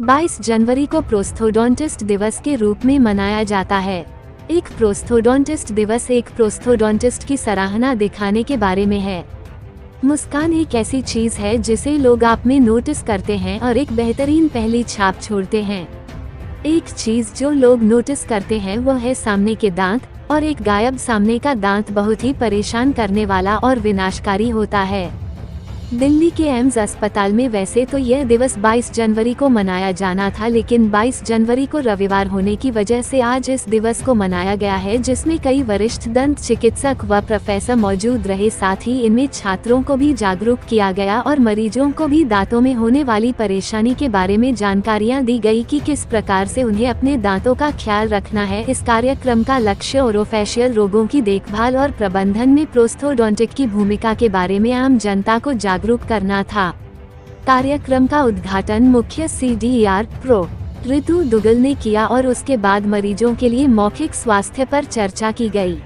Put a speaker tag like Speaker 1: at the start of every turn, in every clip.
Speaker 1: 22 जनवरी को प्रोस्थोडोंटिस्ट दिवस के रूप में मनाया जाता है। एक प्रोस्थोडोंटिस्ट दिवस एक प्रोस्थोडोंटिस्ट की सराहना दिखाने के बारे में है। मुस्कान एक ऐसी चीज है जिसे लोग आप में नोटिस करते हैं और एक बेहतरीन पहली छाप छोड़ते हैं। एक चीज जो लोग नोटिस करते हैं वो है सामने के दांत, और एक गायब सामने का दांत बहुत ही परेशान करने वाला और विनाशकारी होता है। दिल्ली के एम्स अस्पताल में वैसे तो यह दिवस 22 जनवरी को मनाया जाना था, लेकिन 22 जनवरी को रविवार होने की वजह से आज इस दिवस को मनाया गया है, जिसमें कई वरिष्ठ दंत चिकित्सक व प्रोफेसर मौजूद रहे। साथ ही इनमें छात्रों को भी जागरूक किया गया और मरीजों को भी दांतों में होने वाली परेशानी के बारे में जानकारियाँ दी गई कि किस प्रकार से उन्हें अपने दांतों का ख्याल रखना है। इस कार्यक्रम का लक्ष्य ओरोफेशियल रोगों की देखभाल और प्रबंधन में प्रोस्थोडोंटिक की भूमिका के बारे में आम जनता को जागरूक करना था। कार्यक्रम का उद्घाटन मुख्य CDR प्रो ऋतु दुग्गल ने किया और उसके बाद मरीजों के लिए मौखिक स्वास्थ्य पर चर्चा की गई।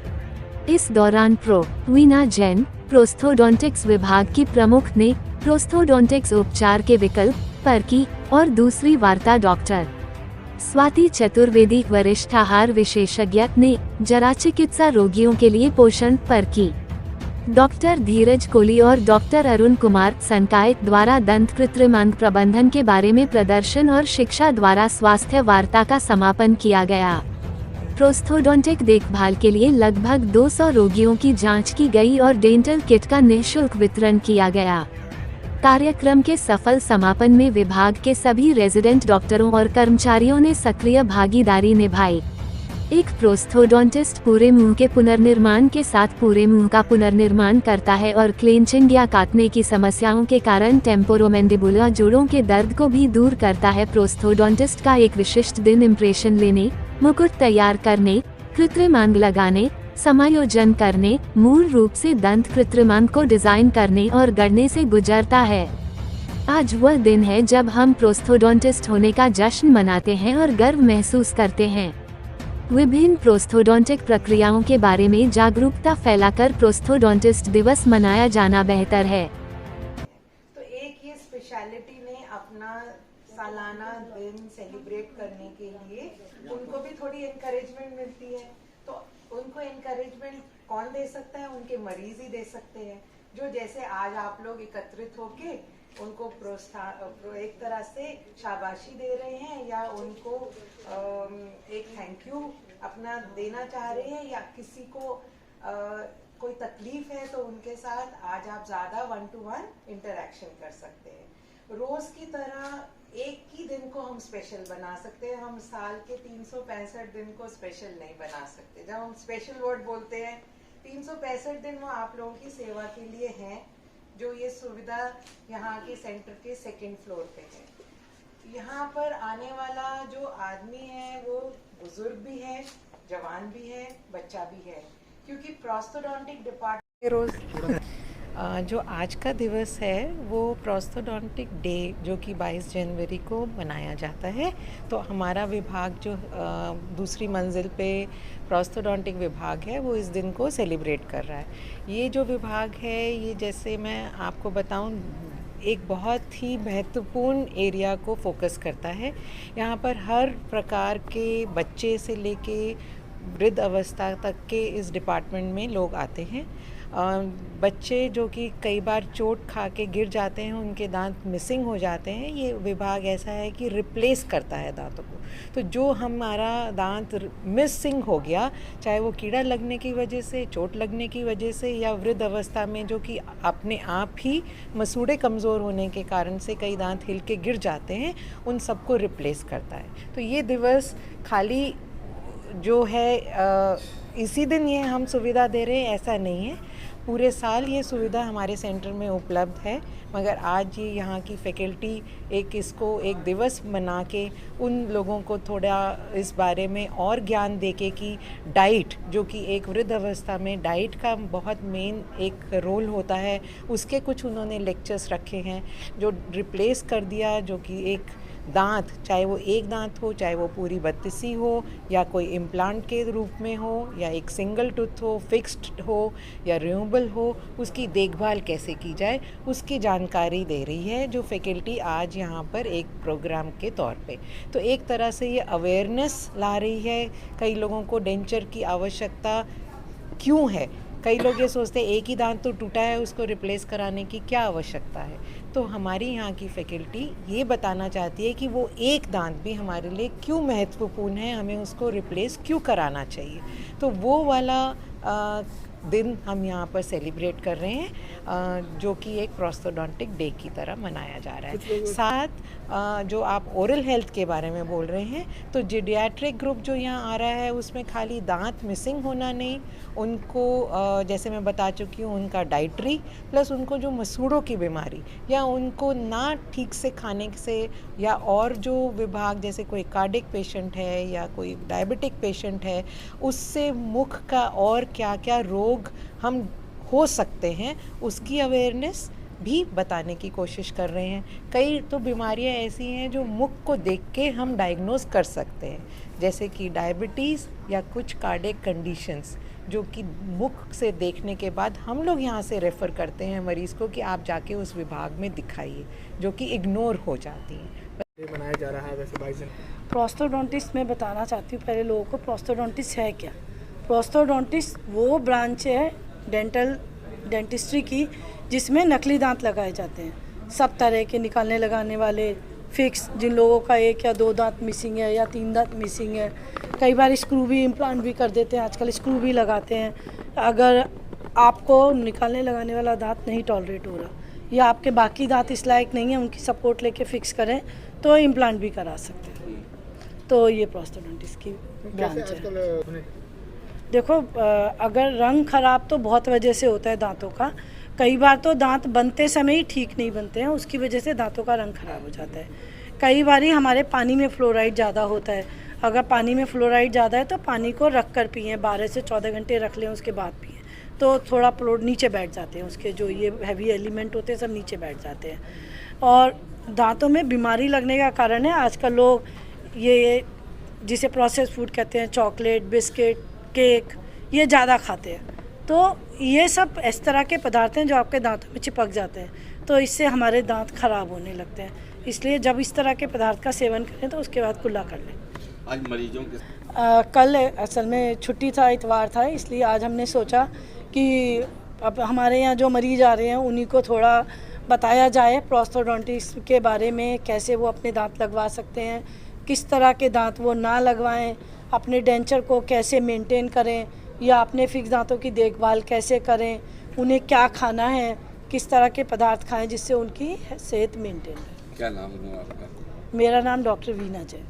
Speaker 1: इस दौरान प्रो वीना जैन, प्रोस्थोडोंटिक्स विभाग की प्रमुख ने प्रोस्थोडोंटिक्स उपचार के विकल्प पर की और दूसरी वार्ता डॉक्टर स्वाति चतुर्वेदी, वरिष्ठ आहार विशेषज्ञ ने जरा चिकित्सा रोगियों के लिए पोषण पर की। डॉक्टर धीरज कोहली और डॉक्टर अरुण कुमार संकाय द्वारा दंत कृत्रिम अंग प्रबंधन के बारे में प्रदर्शन और शिक्षा द्वारा स्वास्थ्य वार्ता का समापन किया गया। प्रोस्थोडोंटिक देखभाल के लिए लगभग 200 रोगियों की जांच की गई और डेंटल किट का निःशुल्क वितरण किया गया। कार्यक्रम के सफल समापन में विभाग के सभी रेजिडेंट डॉक्टरों और कर्मचारियों ने सक्रिय भागीदारी निभाई। एक प्रोस्थोडोंटिस्ट पूरे मुंह के पुनर्निर्माण के साथ पूरे मुंह का पुनर्निर्माण करता है और क्लेंचिंग या काटने की समस्याओं के कारण टेम्पोरोमैंडिबुलर जोड़ों के दर्द को भी दूर करता है। प्रोस्थोडोंटिस्ट का एक विशिष्ट दिन इम्प्रेशन लेने, मुकुट तैयार करने, कृत्रिम अंग लगाने, समायोजन करने, मूल रूप से दंत कृत्रिम अंग को डिजाइन करने और गढ़ने से गुजरता है। आज वह दिन है जब हम प्रोस्थोडोंटिस्ट होने का जश्न मनाते हैं और गर्व महसूस करते हैं। विभिन्न प्रोस्थोडोंटिक प्रक्रियाओं के बारे में जागरूकता फैलाकर प्रोस्थोडोंटिस्ट दिवस मनाया जाना बेहतर है।
Speaker 2: तो एक ये स्पेशलिटी ने अपना सालाना दिन सेलिब्रेट करने के लिए उनको भी थोड़ी एनकरेजमेंट मिलती है। तो उनको एनकरेजमेंट कौन दे सकता है? उनके मरीज ही दे सकते हैं, जो जैसे आज आप लोग एकत्रित होके उनको एक तरह से शाबाशी दे रहे हैं या उनको एक थैंक यू अपना देना चाह रहे हैं, या किसी को कोई तकलीफ है तो उनके साथ आज आप ज्यादा 1-to-1 इंटरेक्शन कर सकते हैं। रोज की तरह एक ही दिन को हम स्पेशल बना सकते हैं, हम साल के 365 दिन को स्पेशल नहीं बना सकते। जब हम स्पेशल वर्ड बोलते हैं 365 दिन वो आप लोगों की सेवा के लिए हैं, जो ये सुविधा यहाँ के सेंटर के 2nd फ्लोर पे है। यहाँ पर आने वाला जो आदमी है वो बुजुर्ग भी है, जवान भी है, बच्चा भी है, क्योंकि प्रोस्थोडोंटिक डिपार्टमेंट रोज जो आज का दिवस है वो प्रोस्थोडोंटिक डे जो कि 22 जनवरी को मनाया जाता है। तो हमारा विभाग जो दूसरी मंजिल पे प्रोस्थोडोंटिक विभाग है वो इस दिन को सेलिब्रेट कर रहा है। ये जो विभाग है ये, जैसे मैं आपको बताऊं, एक बहुत ही महत्वपूर्ण एरिया को फोकस करता है। यहाँ पर हर प्रकार के बच्चे से लेके वृद्ध अवस्था तक के इस डिपार्टमेंट में लोग आते हैं। बच्चे जो कि कई बार चोट खा के गिर जाते हैं, उनके दांत मिसिंग हो जाते हैं, ये विभाग ऐसा है कि रिप्लेस करता है दांतों को। तो जो हमारा दांत मिसिंग हो गया, चाहे वो कीड़ा लगने की वजह से, चोट लगने की वजह से, या वृद्ध अवस्था में जो कि अपने आप ही मसूड़े कमज़ोर होने के कारण से कई दांत हिल के गिर जाते हैं, उन सबको रिप्लेस करता है। तो ये दिवस खाली जो है इसी दिन ये हम सुविधा दे रहे हैं ऐसा नहीं है, पूरे साल ये सुविधा हमारे सेंटर में उपलब्ध है। मगर आज ये यहाँ की फैकल्टी इसको एक दिवस मना के उन लोगों को थोड़ा इस बारे में और ज्ञान देके कि डाइट, जो कि एक वृद्ध अवस्था में डाइट का बहुत मेन एक रोल होता है, उसके कुछ उन्होंने लेक्चर्स रखे हैं जो रिप्लेस कर दिया, जो कि एक दांत, चाहे वो एक दांत हो, चाहे वो पूरी बत्तीसी हो, या कोई इम्प्लांट के रूप में हो, या एक सिंगल टूथ हो, फिक्स्ड हो या रिमूवल हो, उसकी देखभाल कैसे की जाए उसकी जानकारी दे रही है जो फैकल्टी आज यहाँ पर एक प्रोग्राम के तौर पे। तो एक तरह से ये अवेयरनेस ला रही है। कई लोगों को डेंचर की आवश्यकता क्यों है, कई लोग ये सोचते हैं एक ही दांत तो टूटा है, उसको रिप्लेस कराने की क्या आवश्यकता है। तो हमारी यहाँ की फैकल्टी ये बताना चाहती है कि वो एक दांत भी हमारे लिए क्यों महत्वपूर्ण है, हमें उसको रिप्लेस क्यों कराना चाहिए। तो वो वाला दिन हम यहाँ पर सेलिब्रेट कर रहे हैं, जो कि एक प्रोस्थोडोंटिक डे की तरह मनाया जा रहा है। साथ जो आप ओरल हेल्थ के बारे में बोल रहे हैं, तो जीडियाट्रिक ग्रुप जो यहाँ आ रहा है उसमें खाली दांत मिसिंग होना नहीं, उनको जैसे मैं बता चुकी हूँ उनका डाइटरी प्लस उनको जो मसूड़ों की बीमारी या उनको ना ठीक से खाने से, या और जो विभाग जैसे कोई कार्डिक पेशेंट है या कोई डायबिटिक पेशेंट है, उससे मुख का और क्या क्या रोग हम हो सकते हैं उसकी अवेयरनेस भी बताने की कोशिश कर रहे हैं। कई तो बीमारियां ऐसी हैं जो मुख को देख के हम डायग्नोज कर सकते हैं, जैसे कि डायबिटीज़ या कुछ कार्डियक कंडीशंस, जो कि मुख से देखने के बाद हम लोग यहाँ से रेफ़र करते हैं मरीज़ को कि आप जाके उस विभाग में दिखाइए, जो कि इग्नोर हो जाती हैं।
Speaker 3: मनाया जा रहा है वैसे 22 दिन।
Speaker 4: प्रोस्थोडोंटिस्ट मैं बताना चाहती हूँ पहले लोगों को, प्रोस्थोडोंटिस्ट है क्या। प्रोस्थोडोंटिस्ट वो ब्रांच है डेंटिस्ट्री की जिसमें नकली दांत लगाए जाते हैं, सब तरह के निकालने लगाने वाले, फिक्स, जिन लोगों का एक या दो दांत मिसिंग है या तीन दांत मिसिंग है, कई बार स्क्रू भी इम्प्लांट भी कर देते हैं, आजकल स्क्रू भी लगाते हैं। अगर आपको निकालने लगाने वाला दांत नहीं टॉलरेट हो रहा या आपके बाकी दांत इस लायक नहीं है उनकी सपोर्ट लेके फिक्स करें तो इम्प्लांट भी करा सकते हैं। तो ये प्रोस्थोडोंटिस्ट की ब्रांच है। देखो, अगर रंग खराब तो बहुत वजह से होता है दांतों का, कई बार तो दांत बनते समय ही ठीक नहीं बनते हैं, उसकी वजह से दांतों का रंग खराब हो जाता है। कई बार हमारे पानी में फ्लोराइड ज़्यादा होता है, अगर पानी में फ्लोराइड ज़्यादा है तो पानी को रख कर पिएँ, 12 से 14 घंटे रख लें उसके बाद पिएँ, तो थोड़ा फ्लोर नीचे बैठ जाते हैं, उसके जो ये हैवी एलिमेंट होते हैं सब नीचे बैठ जाते हैं। और दांतों में बीमारी लगने का कारण है आजकल लोग ये जिसे प्रोसेस फूड कहते हैं, चॉकलेट, बिस्किट, केक, ये ज़्यादा खाते हैं। तो ये सब इस तरह के पदार्थ हैं जो आपके दांतों में चिपक जाते हैं, तो इससे हमारे दांत खराब होने लगते हैं। इसलिए जब इस तरह के पदार्थ का सेवन करें तो उसके बाद कुल्ला कर लें।
Speaker 3: आज मरीजों के
Speaker 4: कल असल में छुट्टी था, इतवार था, इसलिए आज हमने सोचा कि अब हमारे यहाँ जो मरीज़ आ रहे हैं उन्हीं को थोड़ा बताया जाए प्रोस्थोडोंटिस्ट के बारे में, कैसे वो अपने दांत लगवा सकते हैं, किस तरह के दांत वो ना लगवाएं, अपने डेंचर को कैसे मेंटेन करें या अपने फिक्स दांतों की देखभाल कैसे करें, उन्हें क्या खाना है, किस तरह के पदार्थ खाएं जिससे उनकी सेहत मेंटेन रहे।
Speaker 3: क्या नाम है आपका?
Speaker 4: मेरा नाम डॉक्टर वीना जैन।